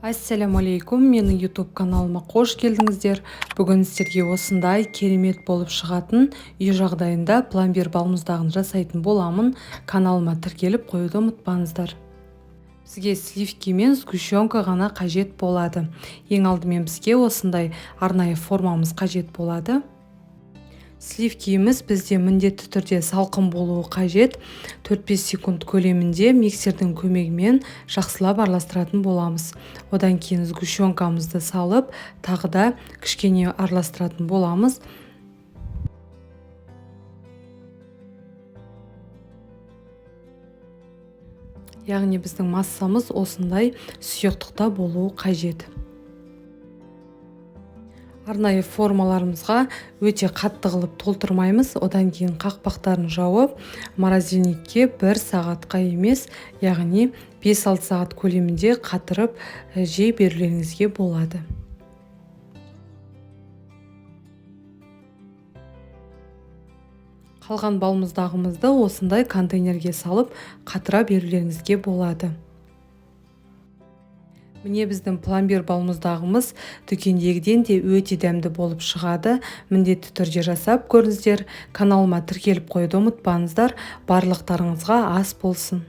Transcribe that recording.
Ассаляму алейкум, менің YouTube каналыма қош келдіңіздер. Бүгін сіздерге осындай керемет болып шығатын үй жағдайында пломбир балмұздағын жасайтын боламын. Каналыма тіркеліп қоюды ұмытпаңыздар. Бізге сливки мен сгущенка ғана қажет болады. Ең алдымен бізге осындай арнайы формамыз қажет болады. Сливкиіміз бізде міндетті түрде салқын болуы қажет. 4-5 секунд көлемінде миксердің көмегімен жақсылап араластыратын боламыз. Одан кейін сгущенкамызды салып, тағы да кішкене араластыратын боламыз. Яғни біздің массамыз осындай сұйықтықта болуы қажет. Арнайы формаларымызға өте қатты қылып толтырмаймыз. Одан кейін қақпақтарын жауып, морозильникке 1 сағатқа емес, яғни 5-6 сағат көлемінде қатырып жей берулеріңізге болады. Қалған балмұздағымызды осындай контейнерге салып қатыра берулеріңізге болады. Міне біздің пломбир балмұздағымыз дүкендегіден де өте дәмді болып шығады. Міндетті түрде жасап көріңіздер. Каналыма тіркеліп қоюды ұмытпаңыздар. Барлықтарыңызға ас болсын.